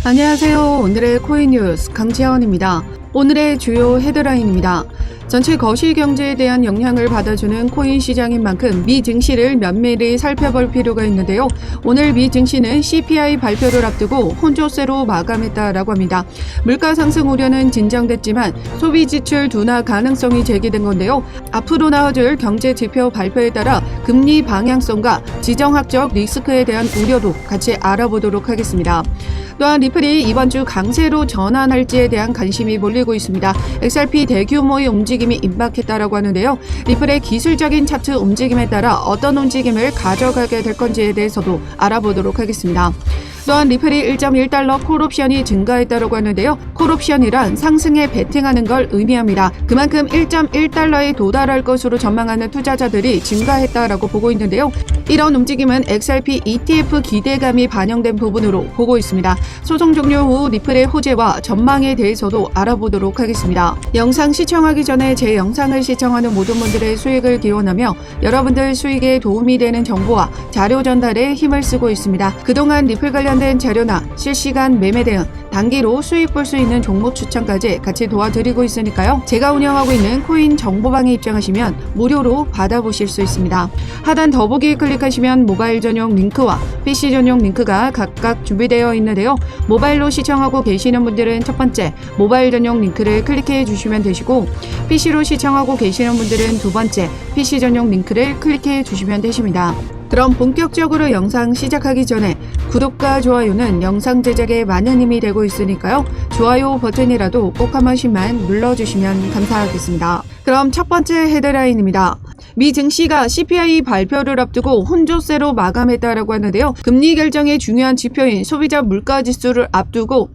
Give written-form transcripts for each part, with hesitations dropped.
안녕하세요. 오늘의 코인 뉴스 강채원입니다. 오늘의 주요 헤드라인입니다. 전체 거시 경제에 대한 영향을 받아주는 코인 시장인 만큼 미 증시를 면밀히 살펴볼 필요가 있는데요. 오늘 미 증시는 CPI 발표를 앞두고 혼조세로 마감했다라고 합니다. 물가 상승 우려는 진정됐지만 소비 지출 둔화 가능성이 제기된 건데요. 앞으로 나와줄 경제 지표 발표에 따라 금리 방향성과 지정학적 리스크에 대한 우려도 같이 알아보도록 하겠습니다. 또한 리플이 이번 주 강세로 전환할지에 대한 관심이 몰리고 있습니다. XRP 대규모의 움직임이 임박했다라고 하는데요. 리플의 기술적인 차트 움직임에 따라 어떤 움직임을 가져가게 될 건지에 대해서도 알아보도록 하겠습니다. 또한 리플이 1.1달러 콜옵션이 증가했다고 하는데요. 콜옵션이란 상승에 베팅하는 걸 의미합니다. 그만큼 1.1달러에 도달할 것으로 전망하는 투자자들이 증가했다라고 보고 있는데요. 이런 움직임은 XRP ETF 기대감이 반영된 부분으로 보고 있습니다. 소송 종료 후 리플의 호재와 전망에 대해서도 알아보도록 하겠습니다. 영상 시청하기 전에 제 영상을 시청하는 모든 분들의 수익을 기원하며 여러분들 수익에 도움이 되는 정보와 자료 전달에 힘을 쓰고 있습니다. 그동안 리플 관련된 자료나 실시간 매매 대응, 단기로 수익 볼 수 있는 종목 추천까지 같이 도와드리고 있으니까요. 제가 운영하고 있는 코인 정보방에 입장하시면 무료로 받아보실 수 있습니다. 하단 더보기 클릭하시면 모바일 전용 링크와 PC 전용 링크가 각각 준비되어 있는데요. 모바일로 시청하고 계시는 분들은 첫 번째 모바일 전용 링크를 클릭해 주시면 되시고 PC로 시청하고 계시는 분들은 두 번째 PC 전용 링크를 클릭해 주시면 되십니다. 그럼 본격적으로 영상 시작하기 전에 구독과 좋아요는 영상 제작에 많은 힘이 되고 있으니까요. 좋아요 버튼이라도 꼭 한 번씩만 눌러주시면 감사하겠습니다. 그럼 첫 번째 헤드라인입니다. 미 증시가 CPI 발표를 앞두고 혼조세로 마감했다라고 하는데요. 금리 결정의 중요한 지표인 소비자 물가지수를 앞두고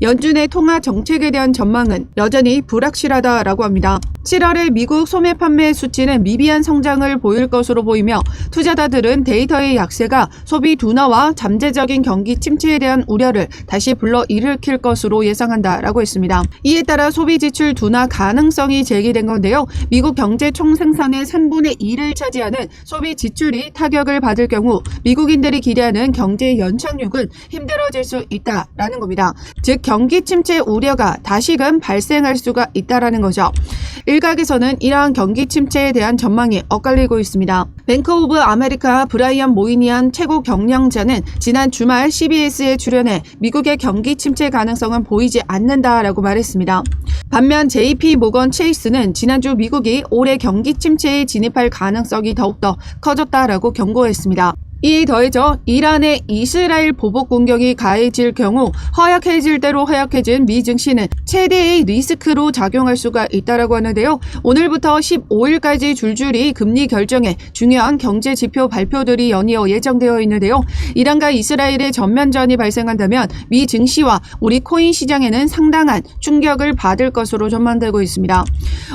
연준의 통화 정책에 대한 전망은 여전히 불확실하다라고 합니다. 7월의 미국 소매 판매 수치는 미비한 성장을 보일 것으로 보이며 투자자들은 데이터의 약세가 소비 둔화와 잠재적인 경기 침체에 대한 우려를 다시 불러일으킬 것으로 예상한다라고 했습니다. 이에 따라 소비 지출 둔화 가능성이 제기된 건데요. 미국 경제 총생산의 3분의 1을 차지하는 소비 지출이 타격을 받을 경우 미국인들이 기대하는 경제 연착륙은 힘들어질 수 있다라는 겁니다. 즉 경기 침체 우려가 다시금 발생할 수가 있다라는 거죠. 일각에서는 이러한 경기 침체에 대한 전망이 엇갈리고 있습니다. 뱅크 오브 아메리카 브라이언 모이니안 최고 경영자는 지난 주말 CBS에 출연해 미국의 경기 침체 가능성은 보이지 않는다라고 말했습니다. 반면 JP 모건 체이스는 지난주 미국이 올해 경기 침체에 진입할 가능성이 더욱더 커졌다라고 경고했습니다. 이에 더해져 이란의 이스라엘 보복 공격이 가해질 경우 허약해질 대로 허약해진 미 증시는 최대의 리스크로 작용할 수가 있다라고 하는데요. 오늘부터 15일까지 줄줄이 금리 결정에 중요한 경제 지표 발표들이 연이어 예정되어 있는데요. 이란과 이스라엘의 전면전이 발생한다면 미 증시와 우리 코인 시장에는 상당한 충격을 받을 것으로 전망되고 있습니다.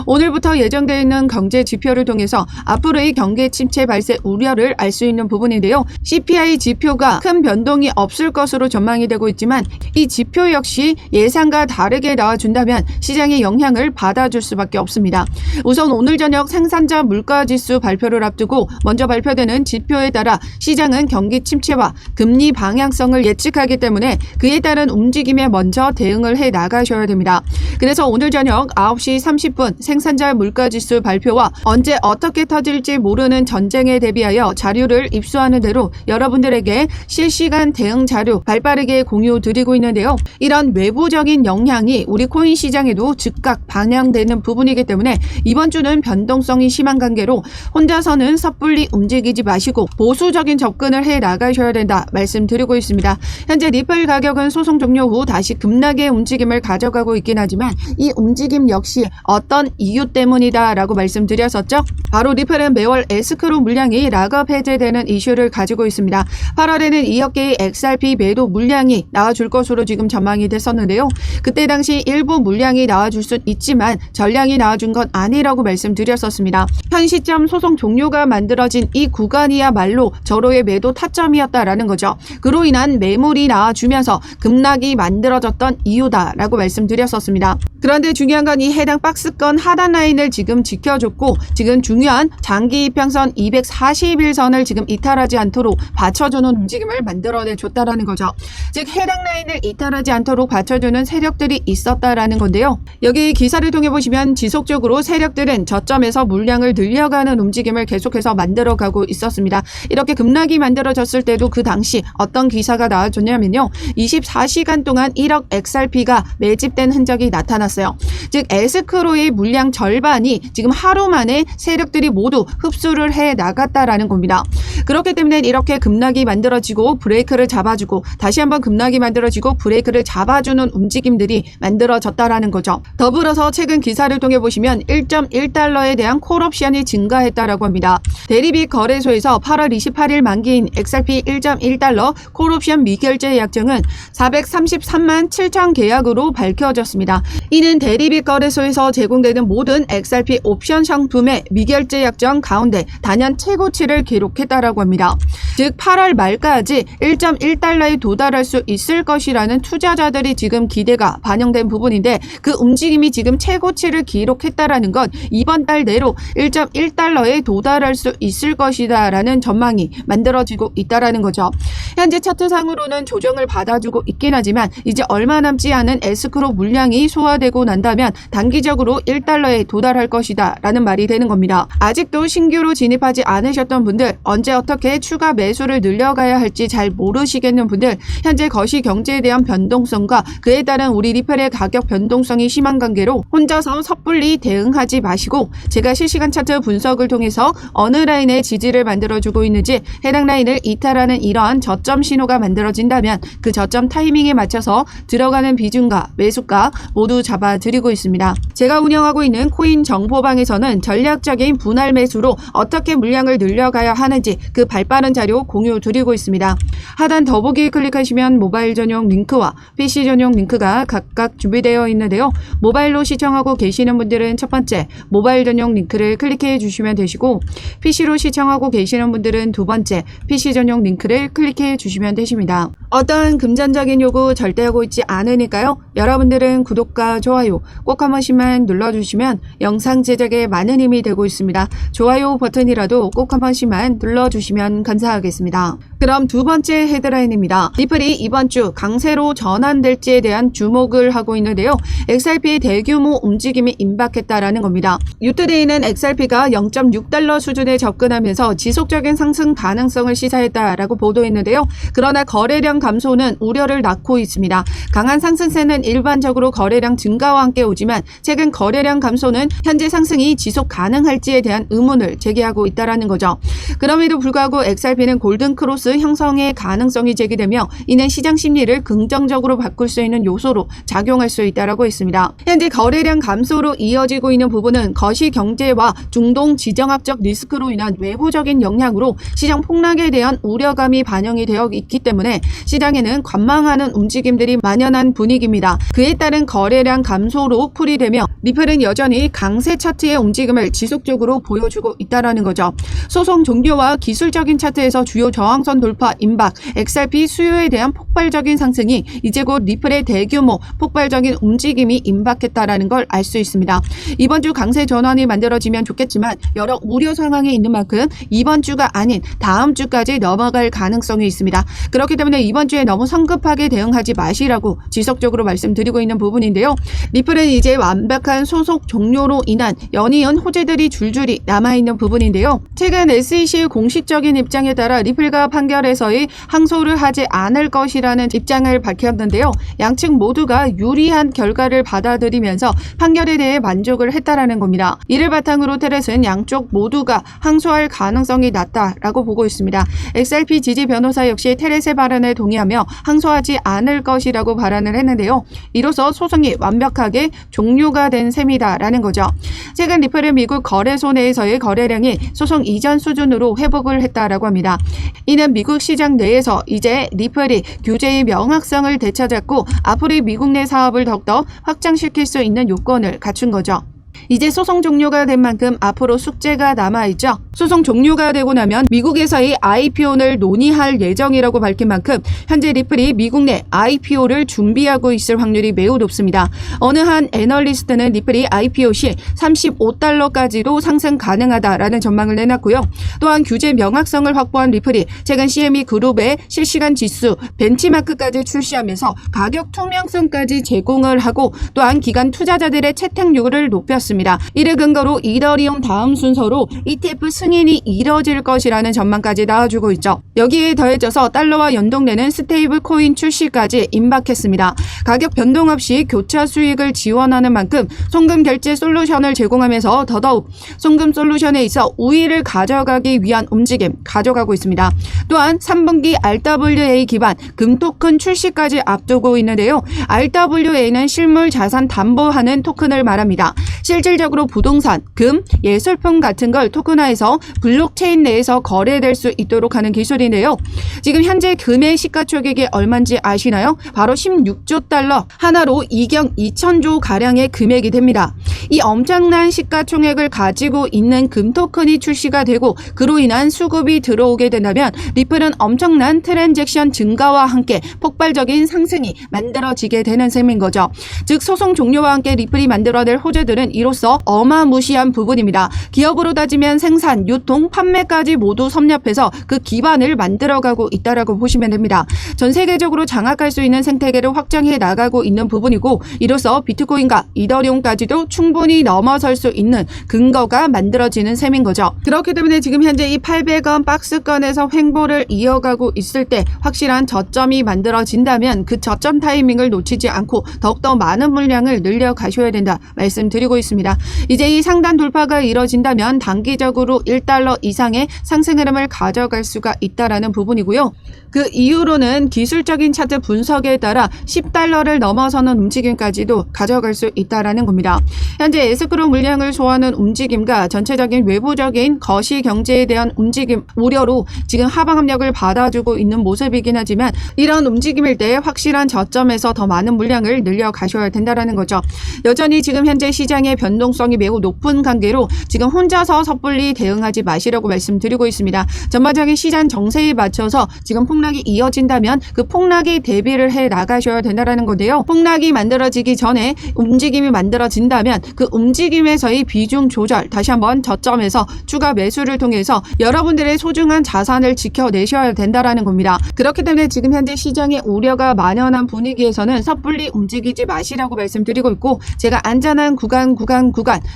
오늘부터 예정되어 있는 경제 지표를 통해서 앞으로의 경기 침체 발생 우려를 알 수 있는 부분인데요. CPI 지표가 큰 변동이 없을 것으로 전망이 되고 있지만 이 지표 역시 예상과 다르게 나와준다면 시장의 영향을 받아줄 수밖에 없습니다. 우선 오늘 저녁 생산자 물가지수 발표를 앞두고 먼저 발표되는 지표에 따라 시장은 경기 침체와 금리 방향성을 예측하기 때문에 그에 따른 움직임에 먼저 대응을 해 나가셔야 됩니다. 그래서 오늘 저녁 9시 30분 생산자 물가지수 발표와 언제 어떻게 터질지 모르는 전쟁에 대비하여 자료를 입수하는 대로 여러분들에게 실시간 대응 자료 발빠르게 공유 드리고 있는데요. 이런 외부적인 영향이 우리 코인 시장에도 즉각 반영되는 부분이기 때문에 이번 주는 변동성이 심한 관계로 혼자서는 섣불리 움직이지 마시고 보수적인 접근을 해 나가셔야 된다 말씀드리고 있습니다. 현재 리플 가격은 소송 종료 후 다시 급락의 움직임을 가져가고 있긴 하지만 이 움직임 역시 어떤 이유 때문이다 라고 말씀드렸었죠. 바로 리플은 매월 에스크로 물량이 락업 해제되는 이슈를 가지고 있습니다. 8월에는 2억 개의 XRP 매도 물량이 나와줄 것으로 지금 전망이 됐었는데요. 그때 당시 일부 물량이 나와줄 수 있지만 전량이 나와준 건 아니라고 말씀드렸었습니다. 현 시점 소송 종료가 만들어진 이 구간이야말로 절호의 매도 타점이었다라는 거죠. 그로 인한 매물이 나와주면서 급락이 만들어졌던 이유다라고 말씀드렸었습니다. 그런데 중요한 건 이 해당 박스권 하단 라인을 지금 지켜줬고 지금 중요한 장기 이평선 241선을 지금 이탈하지 이탈하지 않도록 받쳐주는 움직임을 만들어내줬다라는 거죠. 즉 해당 라인을 이탈하지 않도록 받쳐주는 세력들이 있었다라는 건데요. 여기 기사를 통해 보시면 지속적으로 세력들은 저점에서 물량을 늘려가는 움직임을 계속해서 만들어가고 있었습니다. 이렇게 급락이 만들어졌을 때도 그 당시 어떤 기사가 나와줬냐면요. 24시간 동안 1억 XRP가 매집된 흔적이 나타났어요. 즉 에스크로의 물량 절반이 지금 하루 만에 세력들이 모두 흡수를 해 나갔다라는 겁니다. 그렇기 때문에 이렇게 급락이 만들어지고 브레이크를 잡아주고 다시 한번 급락이 만들어지고 브레이크를 잡아주는 움직임들이 만들어졌다라는 거죠. 더불어서 최근 기사를 통해 보시면 1.1달러에 대한 콜옵션이 증가했다라고 합니다. 대리비 거래소에서 8월 28일 만기인 XRP 1.1달러 콜옵션 미결제 약정은 433만 7천 계약으로 밝혀졌습니다. 이는 대리비 거래소에서 제공되는 모든 XRP 옵션 상품의 미결제 약정 가운데 단연 최고치를 기록했다라고 합니다. 즉 8월 말까지 1.1달러에 도달할 수 있을 것이라는 투자자들이 지금 기대가 반영된 부분인데 그 움직임이 지금 최고치를 기록했다라는 건 이번 달 내로 1.1달러에 도달할 수 있을 것이다 라는 전망이 만들어지고 있다라는 거죠. 현재 차트상으로는 조정을 받아주고 있긴 하지만 이제 얼마 남지 않은 에스크로 물량이 소화되고 난다면 단기적으로 1달러에 도달할 것이다 라는 말이 되는 겁니다. 아직도 신규로 진입하지 않으셨던 분들, 언제 어떻게 추가 매수를 늘려가야 할지 잘 모르시겠는 분들, 현재 거시 경제에 대한 변동성과 그에 따른 우리 리플의 가격 변동성이 심한 관계로 혼자서 섣불리 대응하지 마시고 제가 실시간 차트 분석을 통해서 어느 라인의 지지를 만들어주고 있는지 해당 라인을 이탈하는 이러한 저점 신호가 만들어진다면 그 저점 타이밍에 맞춰서 들어가는 비중과 매수가 모두 잡아드리고 있습니다. 제가 운영하고 있는 코인 정보방에서는 전략적인 분할 매수로 어떻게 물량을 늘려가야 하는지 그 발빠른 자료 공유 드리고 있습니다. 하단 더보기 클릭하시면 모바일 전용 링크와 PC 전용 링크가 각각 준비되어 있는데요. 모바일로 시청하고 계시는 분들은 첫 번째 모바일 전용 링크를 클릭해 주시면 되시고 PC로 시청하고 계시는 분들은 두 번째 PC 전용 링크를 클릭해 주시면 되십니다. 어떠한 금전적인 요구 절대 하고 있지 않으니까요. 여러분들은 구독과 좋아요 꼭 한 번씩만 눌러주시면 영상 제작에 많은 힘이 되고 있습니다. 좋아요 버튼이라도 꼭 한 번씩만 눌러주시면 감사하겠습니다. 그럼 두 번째 헤드라인입니다. 리플이 이번 주 강세로 전환될지에 대한 주목을 하고 있는데요. XRP의 대규모 움직임이 임박했다라는 겁니다. 뉴투데이는 XRP가 0.6달러 수준에 접근하면서 지속적인 상승 가능성을 시사했다라고 보도했는데요. 그러나 거래량 감소는 우려를 낳고 있습니다. 강한 상승세는 일반적으로 거래량 증가와 함께 오지만 최근 거래량 감소는 현재 상승이 지속 가능할지에 대한 의문을 제기하고 있다라는 거죠. 그럼에도 불구하고 XRP는 골든크로스 형성의 가능성이 제기되며 이는 시장 심리를 긍정적으로 바꿀 수 있는 요소로 작용할 수 있다고 했습니다. 현재 거래량 감소로 이어지고 있는 부분은 거시 경제와 중동 지정학적 리스크로 인한 외부적인 영향으로 시장 폭락에 대한 우려감이 반영이 되어 있기 때문에 시장에는 관망하는 움직임들이 만연한 분위기입니다. 그에 따른 거래량 감소로 풀이되며 리플은 여전히 강세 차트의 움직임을 지속적으로 보여주고 있다는 거죠. 소송 종료와 기술적인 차트에서 주요 저항선 돌파 임박, XRP 수요에 대한 폭발적인 상승이 이제 곧 리플의 대규모 폭발적인 움직임이 임박했다라는 걸 알 수 있습니다. 이번 주 강세 전환이 만들어지면 좋겠지만 여러 우려 상황이 있는 만큼 이번 주가 아닌 다음 주까지 넘어갈 가능성이 있습니다. 그렇기 때문에 이번 주에 너무 성급하게 대응하지 마시라고 지속적으로 말씀드리고 있는 부분인데요. 리플은 이제 완벽한 소속 종료로 인한 연이은 호재들이 줄줄이 남아있는 부분인데요. 최근 SEC의 공식적인 입장에 따라 리플과 판결에서의 항소를 하지 않을 것이라는 입장을 밝혔는데요. 양측 모두가 유리한 결과를 받아들이면서 판결에 대해 만족을 했다라는 겁니다. 이를 바탕으로 테렛은 양쪽 모두가 항소할 가능성이 낮다라고 보고 있습니다. XRP 지지 변호사 역시 테렛의 발언에 동의하며 항소하지 않을 것이라고 발언을 했는데요. 이로써 소송이 완벽하게 종료가 된 셈이다라는 거죠. 최근 리플은 미국 거래소 내에서의 거래량이 소송 이전 수준으로 회복을 했다라고 합니다. 이는 미국 시장 내에서 이제 리플이 규제의 명확성을 되찾았고 앞으로 미국 내 사업을 더욱더 확장시킬 수 있는 요건을 갖춘 거죠. 이제 소송 종료가 된 만큼 앞으로 숙제가 남아있죠. 소송 종료가 되고 나면 미국에서의 IPO를 논의할 예정이라고 밝힌 만큼 현재 리플이 미국 내 IPO를 준비하고 있을 확률이 매우 높습니다. 어느 한 애널리스트는 리플이 IPO 시 $35까지도 상승 가능하다라는 전망을 내놨고요. 또한 규제 명확성을 확보한 리플이 최근 CME 그룹의 실시간 지수 벤치마크까지 출시하면서 가격 투명성까지 제공을 하고 또한 기관 투자자들의 채택률을 높였습니다. 이를 근거로 이더리움 다음 순서로 ETF 승인이 이뤄질 것이라는 전망까지 나와주고 있죠. 여기에 더해져서 달러와 연동되는 스테이블 코인 출시까지 임박했습니다. 가격 변동 없이 교차 수익을 지원하는 만큼 송금 결제 솔루션을 제공하면서 더더욱 송금 솔루션에 있어 우위를 가져가기 위한 움직임 가져가고 있습니다. 또한 3분기 RWA 기반 금토큰 출시까지 앞두고 있는데요. RWA는 실물 자산 담보하는 토큰을 말합니다. 실질적으로 부동산, 금, 예술품 같은 걸 토큰화해서 블록체인 내에서 거래될 수 있도록 하는 기술인데요. 지금 현재 금의 시가총액이 얼마인지 아시나요? 바로 16조 달러, 하나로 2경 2천조 가량의 금액이 됩니다. 이 엄청난 시가총액을 가지고 있는 금 토큰이 출시가 되고 그로 인한 수급이 들어오게 된다면 리플은 엄청난 트랜잭션 증가와 함께 폭발적인 상승이 만들어지게 되는 셈인 거죠. 즉 소송 종료와 함께 리플이 만들어낼 호재들은 이로써 어마무시한 부분입니다. 기업으로 따지면 생산, 유통, 판매까지 모두 섭렵해서 그 기반을 만들어가고 있다라고 보시면 됩니다. 전 세계적으로 장악할 수 있는 생태계를 확장해 나가고 있는 부분이고 이로써 비트코인과 이더리움까지도 충분히 넘어설 수 있는 근거가 만들어지는 셈인 거죠. 그렇기 때문에 지금 현재 이 800원 박스권에서 횡보를 이어가고 있을 때 확실한 저점이 만들어진다면 그 저점 타이밍을 놓치지 않고 더욱더 많은 물량을 늘려 가셔야 된다 말씀드리고 있습니다. 이제 이 상단 돌파가 이뤄진다면 단기적으로 1달러 이상의 상승 흐름을 가져갈 수가 있다라는 부분이고요. 그 이후로는 기술적인 차트 분석에 따라 10달러를 넘어서는 움직임까지도 가져갈 수 있다라는 겁니다. 현재 에스크로 물량을 소화하는 움직임과 전체적인 외부적인 거시 경제에 대한 움직임 우려로 지금 하방 압력을 받아주고 있는 모습이긴 하지만 이런 움직임일 때 확실한 저점에서 더 많은 물량을 늘려 가셔야 된다라는 거죠. 여전히 지금 현재 시장의 변동성이 매우 높은 관계로 지금 혼자서 섣불리 대응하지 마시라고 말씀드리고 있습니다. 전반적인 시장 정세에 맞춰서 지금 폭락이 이어진다면 그 폭락에 대비를 해 나가셔야 된다라는 건데요. 폭락이 만들어지기 전에 움직임이 만들어진다면 그 움직임에서의 비중 조절 다시 한번 저점에서 추가 매수를 통해서 여러분들의 소중한 자산을 지켜내셔야 된다라는 겁니다. 그렇기 때문에 지금 현재 시장의 우려가 만연한 분위기에서는 섣불리 움직이지 마시라고 말씀드리고 있고 제가 안전한 구간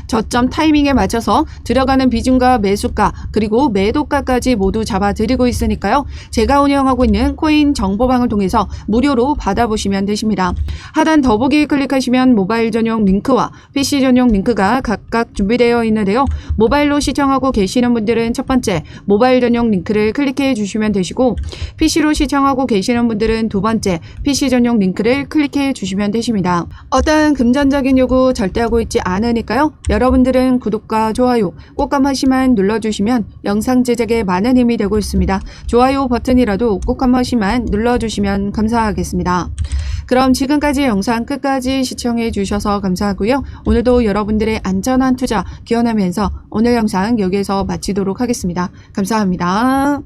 저점 타이밍에 맞춰서 들어가는 비중과 매수가 그리고 매도가까지 모두 잡아드리고 있으니까요. 제가 운영하고 있는 코인 정보방을 통해서 무료로 받아보시면 되십니다. 하단 더보기 클릭하시면 모바일 전용 링크와 PC 전용 링크가 각각 준비되어 있는데요. 모바일로 시청하고 계시는 분들은 첫 번째 모바일 전용 링크를 클릭해 주시면 되시고 PC로 시청하고 계시는 분들은 두 번째 PC 전용 링크를 클릭해 주시면 되십니다. 어떠한 금전적인 요구 절대 하고 있지 않으니까요. 여러분들은 구독과 좋아요 꼭 한 번씩만 눌러주시면 영상 제작에 많은 힘이 되고 있습니다. 좋아요 버튼이라도 꼭 한 번씩만 눌러주시면 감사하겠습니다. 그럼 지금까지 영상 끝까지 시청해 주셔서 감사하고요. 오늘도 여러분들의 안전한 투자 기원하면서 오늘 영상 여기에서 마치도록 하겠습니다. 감사합니다.